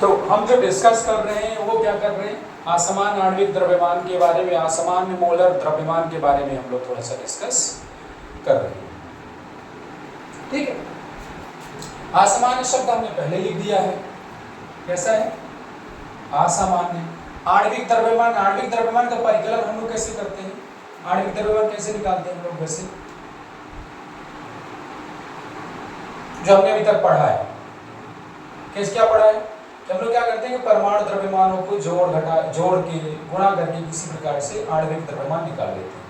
तो हम जो डिस्कस कर रहे हैं वो क्या कर रहे हैं, असमान आणविक द्रव्यमान के बारे में, असमान मोलर द्रव्यमान के बारे में हम लोग थोड़ा सा डिस्कस कर रहे हैं। ठीक है, असामान्य शब्द हमने पहले लिख दिया है, कैसा है, असामान्य। आणविक द्रव्यमान, आणविक द्रव्यमान का परिकलन हम लोग कैसे करते हैं, आणविक द्रव्यमान कैसे निकालते हैं हम लोग, वैसे जो हमने अभी तक पढ़ा है, कैसे क्या पढ़ा है कि हम लोग क्या करते हैं कि परमाणु द्रव्यमानों को जोड़ के गुणा करके किसी प्रकार से आणविक द्रव्यमान निकाल लेते हैं,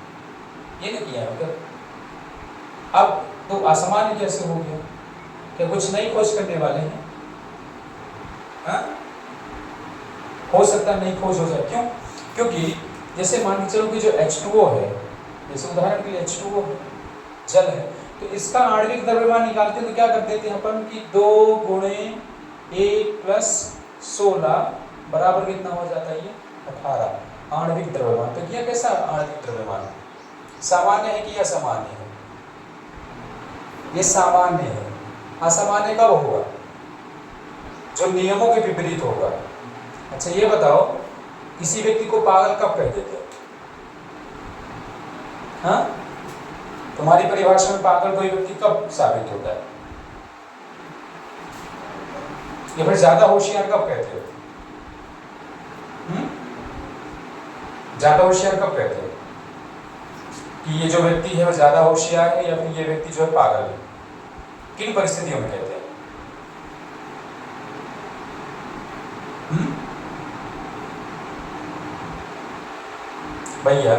ये नहीं किया मतलब। अब तो असामान्य कैसे हो गया, क्या कुछ नई खोज करने वाले हैं? हाँ? हो सकता है नई खोज हो जाए, क्यों? क्योंकि जैसे मान के चलो कि जो H2O है, जैसे उदाहरण के लिए H2O है, जल है, तो इसका आणविक द्रव्यमान निकालते हैं तो क्या करते थे अपन की 2 गुणे 1 प्लस 16 बराबर कितना हो जाता है, ये 18 आणविक द्रव्यमान। तो ये कैसा आणविक द्रव्यमान, सामान्य है कि असामान्य है? ये सामान्य है। असामान्य कब होगा, जो नियमों के विपरीत होगा। अच्छा ये बताओ, किसी व्यक्ति को पागल कब कह देते हो? हाँ, तुम्हारी परिभाषा में पागल कोई व्यक्ति कब साबित होता है, या फिर ज्यादा होशियार कब कहते हो? ज्यादा होशियार कब कहते हो कि ये जो व्यक्ति है वो ज्यादा होशियार है, या फिर ये व्यक्ति जो है पागल है? किन परिस्थितियों में कहते हैं? भैया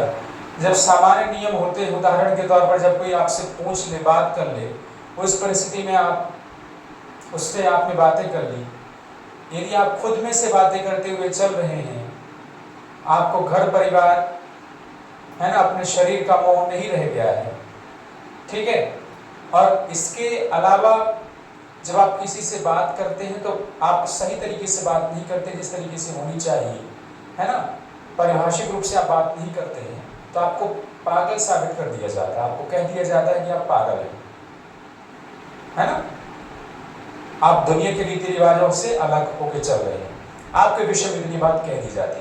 जब सामान्य नियम होते हैं, उदाहरण के तौर पर जब कोई आपसे पूछ ले, बात कर ले, उस परिस्थिति में आप उससे आपने बातें कर ली, यदि आप खुद में से बातें करते हुए चल रहे हैं, आपको घर परिवार है ना, अपने शरीर का मोह नहीं रह गया है, ठीक है, और इसके अलावा जब आप किसी से बात करते हैं तो आप सही तरीके से बात नहीं करते जिस तरीके से होनी चाहिए, है ना, परिभाषिक रूप से आप बात नहीं करते हैं, तो आपको पागल साबित कर दिया जाता है, आपको कह दिया जाता है कि आप पागल हैं, है ना, आप दुनिया के रीति रिवाजों से अलग होकर चल रहे हैं, आपके विषय में इतनी बात कह दी जाती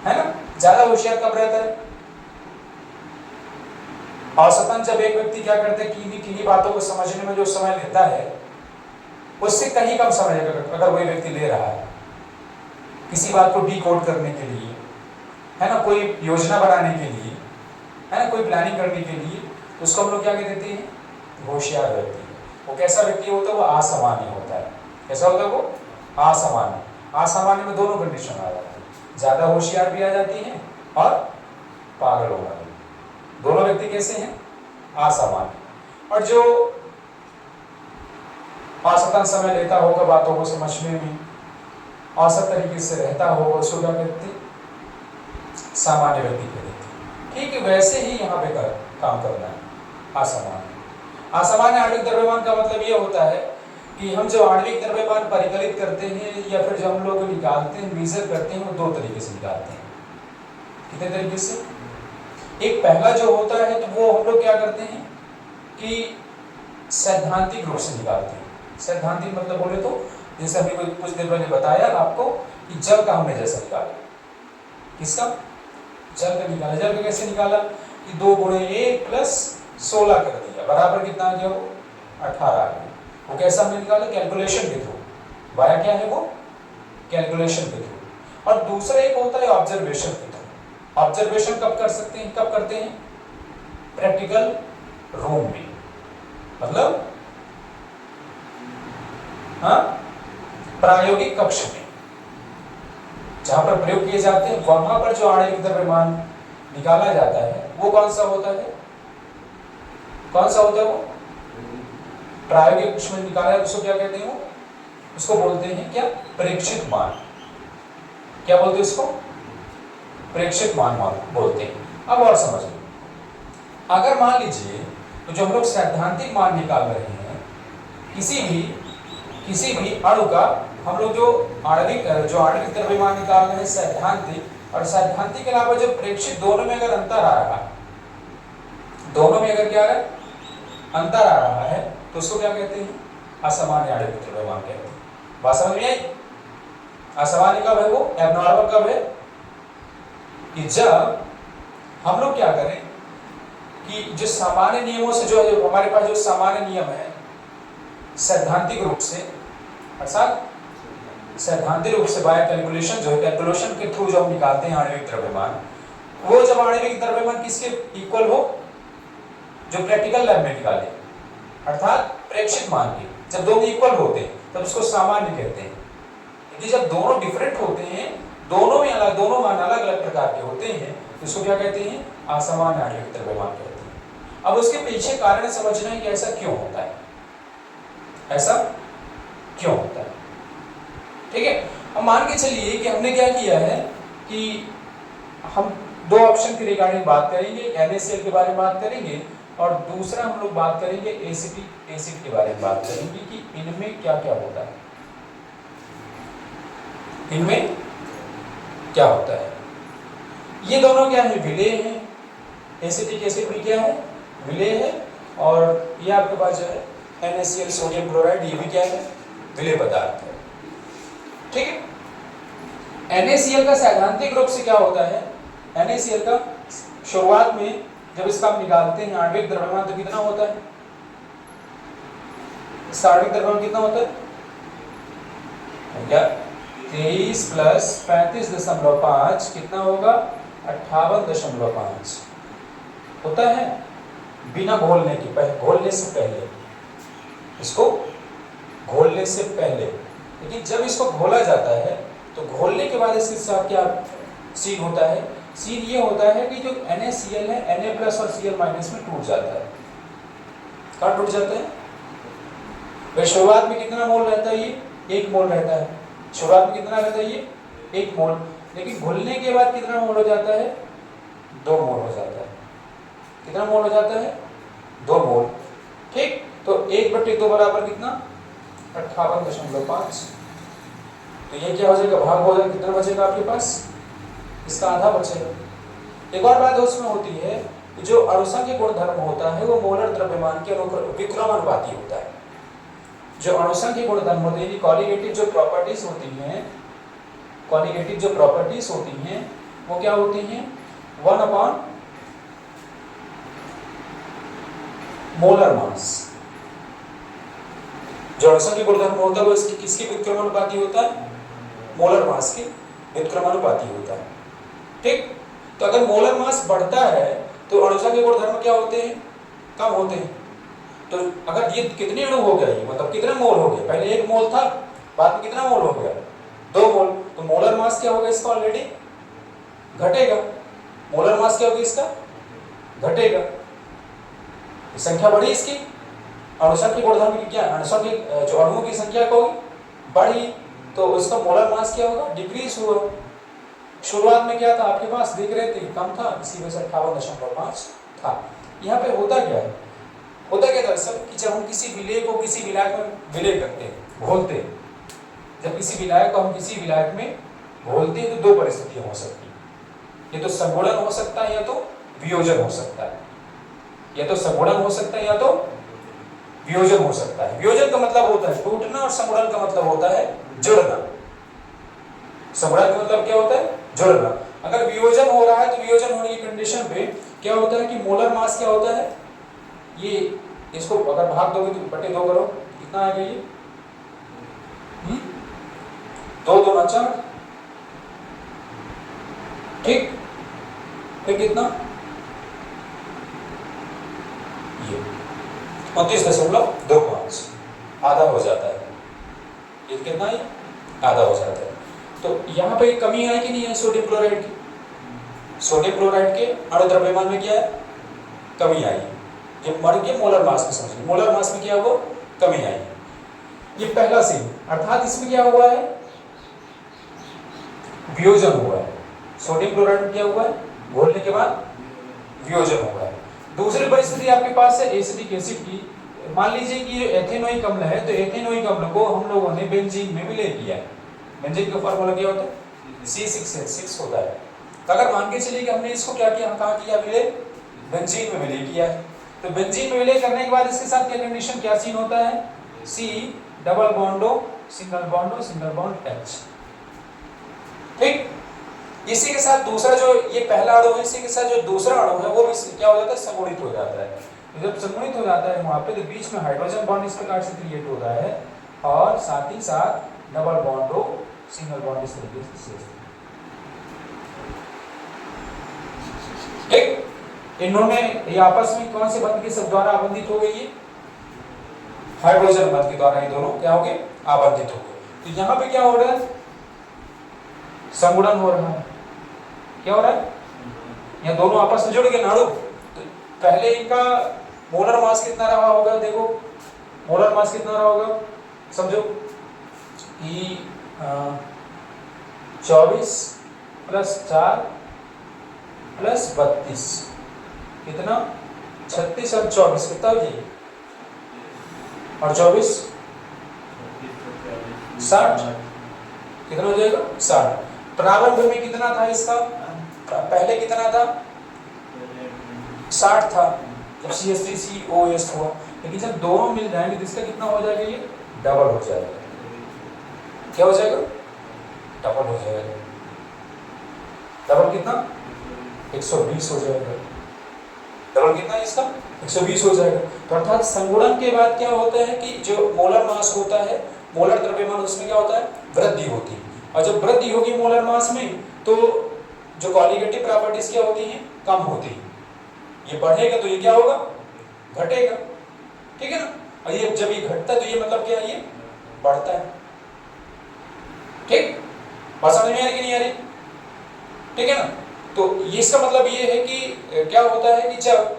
है ना। ज्यादा होशियार कब रहता है? औसतन जब एक व्यक्ति क्या करता है, किन्हीं बातों को समझने में जो समय लेता है उससे कहीं कम समय अगर वही व्यक्ति ले रहा है किसी बात को डिकोड करने के लिए, है ना, कोई योजना बनाने के लिए, है ना, कोई प्लानिंग करने के लिए, तो उसको हम लोग क्या कह देते हैं, होशियार व्यक्ति। वो कैसा व्यक्ति होता है, वो असामान्य होता है। कैसा होता है वो? असामान्य। असामान्य में दोनों कंडीशन आ जाती है, ज्यादा होशियार भी आ जाती है और पागल होना भी। दोनों व्यक्ति कैसे हैं? असामान्य। और जो औसतन समय लेता होगा बातों को समझने में, औसत तरीके से रहता होगा, उसको क्या कहते हैं? सामान्य व्यक्ति कहते हैं। ठीक है, वैसे ही यहाँ पे काम करना है, असामान्य। असामान्य आणविक द्रव्यमान का मतलब ये होता है कि हम जो आणविक द्रव्यमान परिकलित करते हैं या फिर जो हम लोग निकालते हैं, मेजर करते हैं, वो 2 तरीके से निकालते हैं। कितने तरीके से? एक पहला जो होता है तो वो हम लोग क्या करते हैं कि सैद्धांतिक रूप से निकालते हैं। सैद्धांतिक मतलब बोले तो जैसे अभी कुछ देर पहले बताया आपको कि जल का हमने जैसा निकाला। किसका? जल का निकाला। जल का कैसे निकाला कि 2 गुणे 1 प्लस 16 कर दिया, बराबर कितना आ गया, वो 18 आ गया। वो कैसा हमने निकाला? कैलकुलेशन के थ्रू। वाया क्या है वो? कैलकुलेशन के थ्रू। और दूसरा एक होता है ऑब्जर्वेशन के थ्रू। ऑब्जर्वेशन कब कर सकते हैं, कब करते हैं? प्रैक्टिकल रूम में, मतलब हाँ, प्रायोगिक कक्ष में, जहां पर प्रयोग किए जाते हैं, वहां पर जो आणविक द्रव्यमान निकाला जाता है वो कौन सा होता है? कौन सा होता है वो? प्रायोगिक कक्ष में निकाला है, उसको क्या कहते हैं? वो उसको बोलते हैं क्या? प्रेक्षित मान। क्या बोलते हैं इसको? प्रेक्षित मान बोलते हैं। अब और समझ लो, अगर मान लीजिए तो जो हम लोग सैद्धांतिक मान निकाल रहे हैं, किसी भी अणु का हम लोग जो आणविक द्रव्यमान निकाल रहे हैं सैद्धांतिक, और सैद्धांतिक के अलावा जो प्रेक्षित, दोनों में अगर अंतर आ रहा है, दोनों में अगर क्या है? अंतर आ रहा है, तो उसको क्या कहते हैं? असामान्य आणविक द्रव्यमान कहते हैं। बात समझ में आई? असामान्य कब है वो, एबनॉर्मल कब है, कि जब हम लोग क्या करें कि जो सामान्य नियमों से जो हमारे पास जो सामान्य नियम है सैद्धांतिक रूप से, अर्थात सैद्धांतिक रूप से बाय कैलकुलेशन जो है, कैलकुलेशन के थ्रू जो हम निकालते हैं आणविक द्रव्यमान, वो जब आणविक द्रव्यमान किसके इक्वल हो, जो प्रैक्टिकल लैब में निकाले, अर्थात प्रेक्षित मान के, जब दोनों इक्वल होते हैं तब उसको सामान्य कहते हैं। क्योंकि जब दोनों डिफरेंट होते हैं, दोनों में अलग, दोनों मान अलग अलग प्रकार के होते हैं, इसको क्या कहते हैं, असामान्य आणविक द्रव्यमान कहते हैं। अब उसके पीछे कारण समझना है कि ऐसा क्यों होता है, ऐसा क्यों होता है, ठीक है। अब मान के चलिए कि हमने क्या किया है कि हम दो ऑप्शन के रिगार्डिंग बात करेंगे, NaCl के बारे में बात करेंगे, और दूसरा हम लोग बात करेंगे एसिटिक एसिड के बारे में बात करेंगे कि इनमें क्या क्या होता है, इनमें क्या होता है। ये दोनों क्या है, विलेय हैं, एसिटिक एसिड भी क्या है, विलेय है, और ये आपके पास जो है NaCl सोडियम क्लोराइड, ये भी क्या है, विलेय पदार्थ है, ठीक है। NaCl का सैद्धांतिक रूप से क्या होता है, NaCl का शुरुआत में जब इसका हम निकालते हैं आणविक द्रव्यमान तो कितना होता है, इसका आणविक द्रव्यमान कितना होता है, क्या 23 प्लस 35.5 कितना होगा, 58.5 होता है, बिना घोलने के पहले, घोलने से पहले, इसको घोलने से पहले। लेकिन जब इसको घोला जाता है तो घोलने के बाद इसके साथ क्या सीन होता है, सीन ये होता है कि जो NaCl है Na प्लस और Cl माइनस में टूट जाता है। कहाँ टूट जाता है, वह शुरुआत में कितना मोल रहता है, ये 1 मोल रहता है, शुरुआत में कितना रहता है, ये 1 मोल, लेकिन घुलने के बाद कितना मोल हो जाता है, 2 मोल हो जाता है, कितना मोल हो जाता है, 2 मोल, ठीक। तो 1/2 बराबर कितना, 58.5, तो ये क्या हो जाएगा, भाग हो जाएगा, कितना बचेगा आपके पास, इसका आधा बचेगा। एक और बात उसमें होती है कि जो अणुसंघ गुणधर्म होता है वो मोलर द्रव्यमान के विक्रमानुपाती होता है। जो अणुसंघ गुणधर्म होते हैं, कॉलिगेटिव जो प्रॉपर्टीज होती हैं, कॉलिगेटिव जो प्रॉपर्टीज होती हैं वो क्या होती हैं, 1/, मोलर मास। जो अणुसंघ गुणधर्म होता है वो इसकी किसके विक्रमानुपाती होता है, मोलर मास के विक्रमानुपाती होता है, ठीक। तो अगर मोलर मास बढ़ता है तो अणुसंघ गुणधर्म क्या होते हैं, कम होते हैं। तो अगर ये कितने अणु हो गए, मतलब कितने मोल हो गए, पहले 1 मोल था, बाद में कितना मोल हो गया, 2 मोल, तो मोलर मास क्या होगा इसका, ऑलरेडी घटेगा। मोलर मास क्या होगा इसका, घटेगा, संख्या बढ़ी इसकी, अणुसंघ गुणधर्म की क्या, अणुसंघ जो अणुओं की संख्या क्या होगी, बढ़ी, तो उसका मोलर मास क्या होगा, डिक्रीज हुआ। शुरुआत में क्या था आपके पास, देख रहे थे कम था, इसी वजह से 58.5 था। यहाँ पे होता क्या है, होता क्या दरअसल कि जब हम किसी विलेय को किसी विलायक में विलेय करते हैं, घोलते हैं, जब किसी विलायक को हम किसी विलायक में घोलते हैं तो 2 परिस्थितियां हो सकती हैं, या तो संगुणन हो सकता है या तो वियोजन हो सकता है, या तो संगुणन हो सकता है या तो वियोजन हो सकता है। वियोजन का मतलब होता है टूटना और संगुणन का मतलब होता है जुड़ना। संगुणन का मतलब क्या होता है, जुड़ना। अगर वियोजन हो रहा है तो वियोजन होने की कंडीशन पे क्या होता है कि मोलर मास क्या होता है, ये इसको अगर भाग दोगे तो 2 करो, कितना आएगा ये, 2 2 4, ठीक, फिर कितना, ये 29.25 आधा हो जाता है, ये कितना है, आधा हो जाता है। तो यहाँ पे कमी है कि नहीं है सोडियम क्लोराइड की, सोडियम क्लोराइड के अणु द्रव्यमान में क्या है, कमी आई। ये मर के मोलर मास में समझिए, मोलर मास में क्या हुआ, कमी आई। ये पहला सीन, अर्थात इसमें क्या हुआ है, वियोजन हुआ है। सोडियम क्लोराइड में क्या हुआ है, घोलने के बाद वियोजन हुआ है। दूसरी परिस्थिति आपके पास है एसिटिक एसिड की। मान लीजिए कि ये एथेनोइक अम्ल है, तो एथेनोइक अम्ल को हम लोगों ने बेंजीन में विलय किया है। बेंजीन का फार्मूला क्या होता है, C6H6 होता है। तो अगर मान के चलिए कि हमने इसको क्या किया, कहाँ किया विलय, बेंजीन में विलय किया है। तो बेंजीन में विलय करने के बाद इसके साथ क्या कंडीशन, क्या सीन होता है, C डबल बॉन्डो single bond O single bond H। ठीक, इसी के साथ दूसरा जो ये पहला अणु है, इसी के साथ जो दूसरा अणु है वो भी क्या हो जाता है, संगुणित हो जाता है। तो जब संगुणित हो जाता है वहां पे तो बीच में हाइड्रोजन बॉन्ड इस प्रकार से क्रिएट होता है और साथ ही साथ double bond O single bond इस तरीके से। ठीक, इन्होंने ये आपस में कौन से बंध के सब द्वारा आबंधित हो गई है, हाइड्रोजन बंध के द्वारा ये दोनों क्या हो गए, आबंधित हो गए। तो यहाँ पे क्या हो रहा है, संगुणन हो रहा है। क्या हो रहा है, यहाँ दोनों आपस में जुड़ गए नाड़ू। तो पहले इनका मोलर मास कितना रहा होगा, देखो मोलर मास कितना रहा होगा, समझो कि 24 + 4 + 32 कितना 36 और 24 कितना हो जी, और 24 60 कितना हो जाएगा 60। प्रारंभ में कितना था इसका, पहले कितना था 60 था जब CH3COS हुआ, लेकिन जब दोनों मिल जाएंगे तो इसका कितना हो जाएगा, ये डबल हो जाएगा। क्या हो जाएगा, डबल हो जाएगा। डबल कितना 120 हो जाएगा। डबल कितना इसका 120 हो जाएगा। तो अर्थात संगुणन के बाद क्या होता है कि जो मोलर मास होता है, मोलर द्रव्यमान, उसमें क्या होता है, वृद्धि होती है। और जब वृद्धि होगी मोलर मास में तो जो कॉलिगेटिव प्रॉपर्टीज क्या होती हैं, कम होती है। ये बढ़ेगा तो ये क्या होगा, घटेगा। ठीक है ना, और ये जब ये घटता है तो ये मतलब क्या है, ये बढ़ता है। ठीक, बात समझ में आ रही कि नहीं आ रही, ठीक है ना। तो इसका मतलब ये है कि क्या होता है कि जब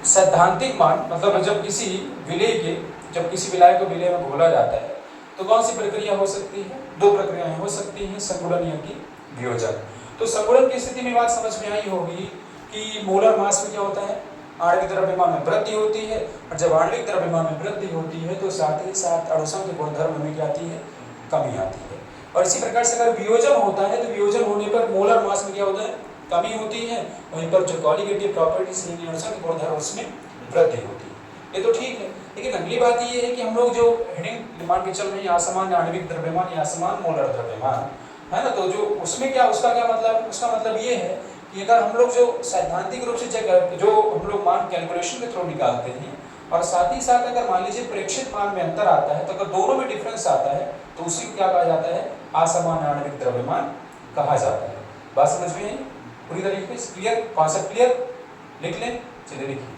सैद्धांतिक मान, मतलब जब किसी विलेय के, जब किसी विलाय को विलेय में घोला जाता है तो कौन सी प्रक्रिया हो सकती है, दो प्रक्रियाएं हो सकती हैं, संगुणन या कि वियोजन। तो संगुणन की स्थिति में बात समझ में आई होगी कि मोलर मास में क्या होता है, आणविक द्रव्यमान में वृद्धि होती है, और जब आणविक द्रव्यमान में वृद्धि होती है तो साथ ही साथ अणुसंघ के गुणधर्म में क्या आती है, कमी आती है। और इसी प्रकार से अगर वियोजन होता है तो वियोजन होने पर मोलर मास में क्या होता है, कमी होती है, वहीं पर जो कॉलिगेटिव प्रॉपर्टीज हैं, अणुसंघ के गुणधर्म, उसमें वृद्धि होती है। ये तो ठीक है, लेकिन अगली बात ये है कि हम लोग जो हेडिंग मान के चल रहे हैं, असमान आणविक द्रव्यमान या असमान मोलर द्रव्यमान, है ना, तो जो उसमें क्या, उसका क्या मतलब, उसका मतलब ये है कि अगर हम लोग जो सैद्धांतिक रूप से जो हम लोग मान कैलकुलेशन के थ्रू निकालते हैं, और साथ ही साथ अगर मान लीजिए प्रेक्षित मान में अंतर आता है, तो अगर दोनों में डिफरेंस आता है तो उसी को क्या कहा जाता है, असमान आणविक द्रव्यमान कहा जाता है। बात समझ में आई पूरी तरीके से, क्लियर, कॉन्सेप्ट क्लियर, लिख लें, चलिए लिखिए।